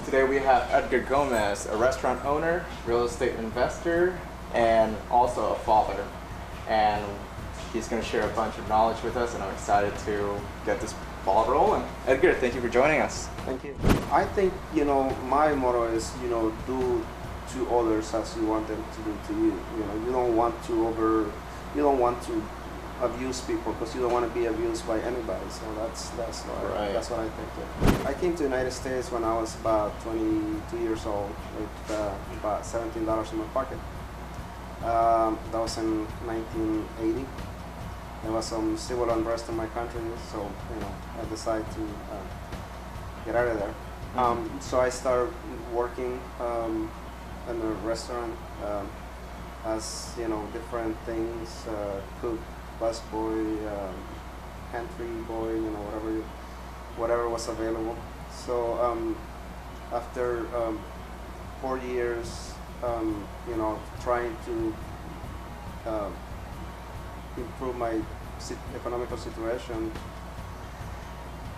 Today we have Edgar Gomez, a restaurant owner, real estate investor, and also a father. And he's going to share a bunch of knowledge with us, and I'm excited to get this ball rolling. Edgar, thank you for joining us. Thank you. I think, my motto is, do to others as you want them to do to you. You don't want to abuse people because you don't want to be abused by anybody. So that's what I think. Yeah. I came to the United States when I was about 22 years old with about $17 in my pocket. That was in 1980. There was some civil unrest in my country, so I decided to get out of there. So I started working in a restaurant as different things, cook, busboy, pantry boy, whatever was available. So after 4 years, trying to improve my economical situation,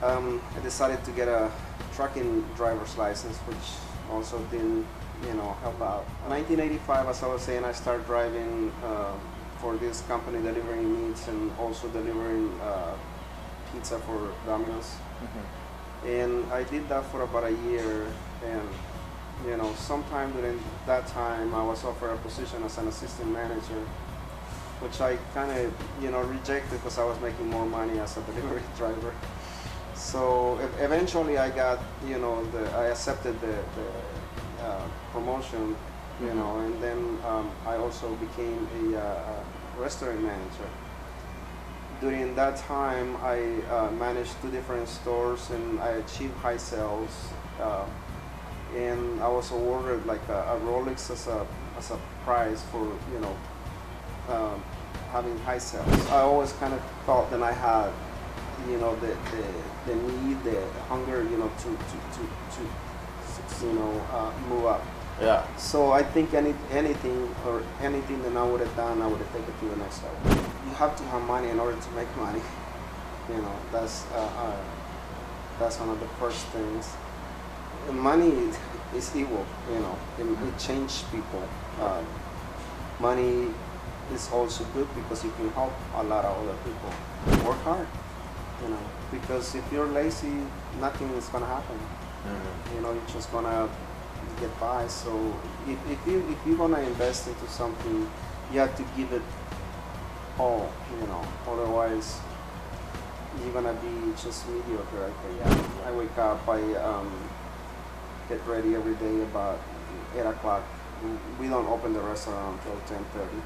I decided to get a trucking driver's license, which also didn't help out. 1985, as I was saying, I started driving for this company delivering meats and also delivering pizza for Domino's. And I did that for about a year, and sometime during that time I was offered a position as an assistant manager, which I kind of rejected because I was making more money as a delivery driver. So eventually I got I accepted the promotion, and then I also became a restaurant manager. During that time, I managed 2 different stores, and I achieved high sales. And I was awarded like a Rolex as a prize for having high sales. I always kind of thought that I had the need, the hunger, to move up. Yeah. So I think anything that I would have done, I would have taken to the next level. You have to have money in order to make money. That's one of the first things. Money is evil. It changes people. Money is also good because you can help a lot of other people. Work hard. Because if you're lazy, nothing is gonna happen. You're just gonna get by. So if you're gonna invest into something, you have to give it all. Otherwise you're gonna be just mediocre. I think. I wake up, I get ready every day about 8 o'clock. We don't open the restaurant until 10:30,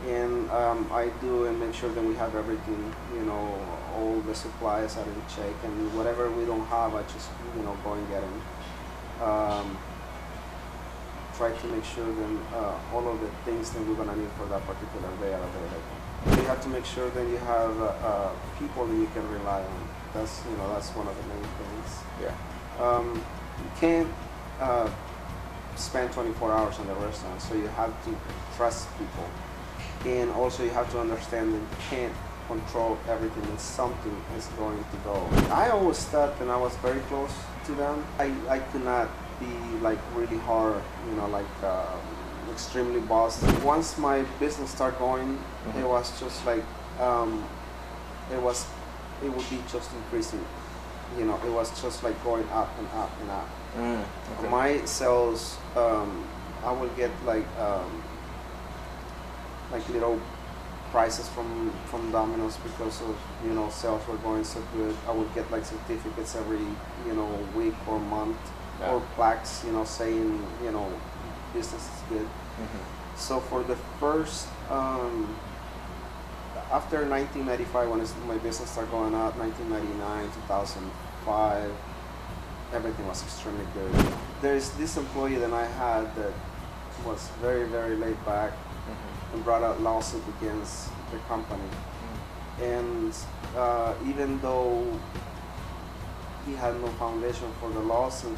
and I do and make sure that we have everything. All the supplies are in check, and whatever we don't have, I just go and get them. Try to make sure that all of the things that we're gonna need for that particular day are available. You have to make sure that you have people that you can rely on. That's one of the main things. Yeah. You can't spend 24 hours in the restaurant, so you have to trust people, and also you have to understand that you can't control everything, and something is going to go. I always thought that I was very close to them. I could not be like really hard, extremely bossy. Once my business started going, it was just like it would be just increasing. It was just like going up and up and up. Okay. My sales, I would get like little prizes from Domino's because of sales were going so good. I would get like certificates every week or month, or plaques saying business is good. So for the first after 1995, when my business started going up, 1999, 2005, everything was extremely good. There's this employee that I had that was very, very laid back and brought a lawsuit against the company. And even though he had no foundation for the lawsuit,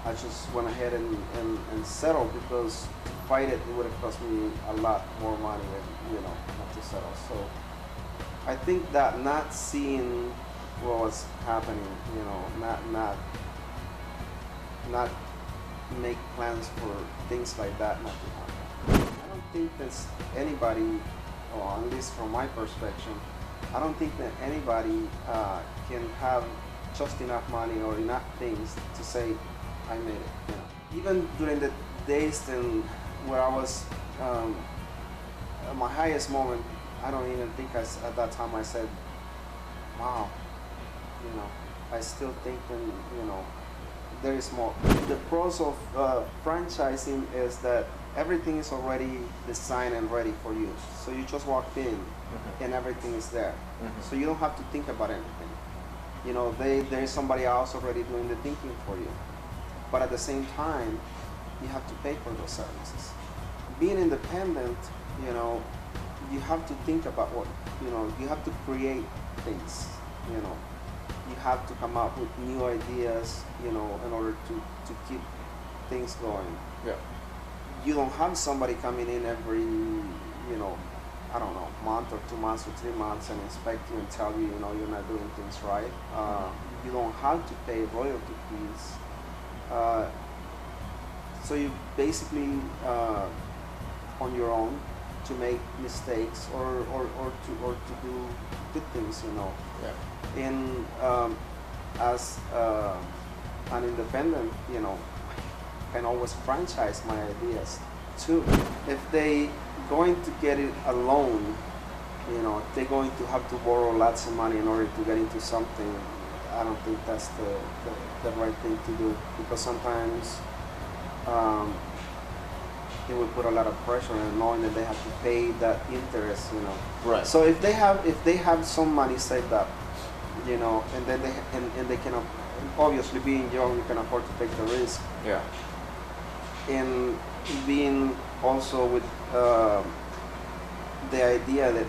I just went ahead and settled, because to fight it would have cost me a lot more money than, not to settle. So I think that not seeing what was happening. You know, not make plans for things like that not to happen. I don't think there's anybody, or at least from my perspective, I don't think that anybody can have just enough money or enough things to say, I made it. You know? Even during the days then where I was at my highest moment, I don't even think at that time I said, wow, you know, I still think, you know, there is more. The pros of franchising is that everything is already designed and ready for you. So you just walk in and everything is there. So you don't have to think about anything. You know, there is somebody else already doing the thinking for you. But at the same time, you have to pay for those services. Being independent, you know, you have to think about what, you know, you have to create things, you know. You have to come up with new ideas, you know, in order to keep things going. Yeah. You don't have somebody coming in every, you know, I don't know, month or 2 months or 3 months and inspect you and tell you, you know, you're not doing things right. You don't have to pay royalty fees. So you basically on your own to make mistakes or to do good things, you know. Yeah. In as an independent, you know, can always franchise my ideas too. If they going to get it alone, you know, they're going to have to borrow lots of money in order to get into something. I don't think that's the right thing to do, because sometimes it will put a lot of pressure on knowing that they have to pay that interest, you know. Right. So if they have some money saved up, you know, and then they can, obviously being young, you can afford to take the risk. Yeah. And being also with the idea that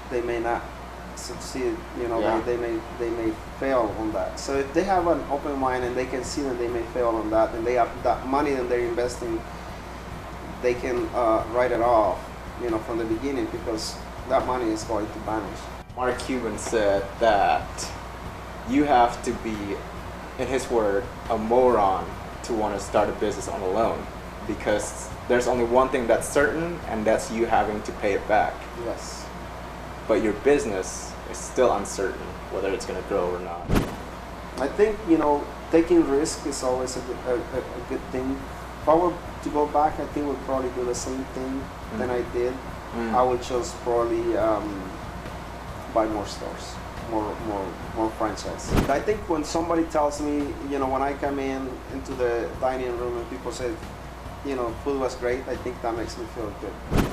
they may not succeed, you know, Yeah. they may fail on that. So if they have an open mind and they can see that they may fail on that, and they have that money that they're investing, they can write it off, you know, from the beginning, because that money is going to vanish. Mark Cuban said that you have to be, in his word, a moron to want to start a business on a loan, because there's only one thing that's certain, and that's you having to pay it back. Yes. But your business is still uncertain whether it's going to grow or not. I think, you know, taking risk is always a good thing. If I were to go back, I think I would probably do the same thing than I did. I would just probably buy more stores, more franchise. I think when somebody tells me, you know, when I come into the dining room and people say, you know, food was great, I think that makes me feel good.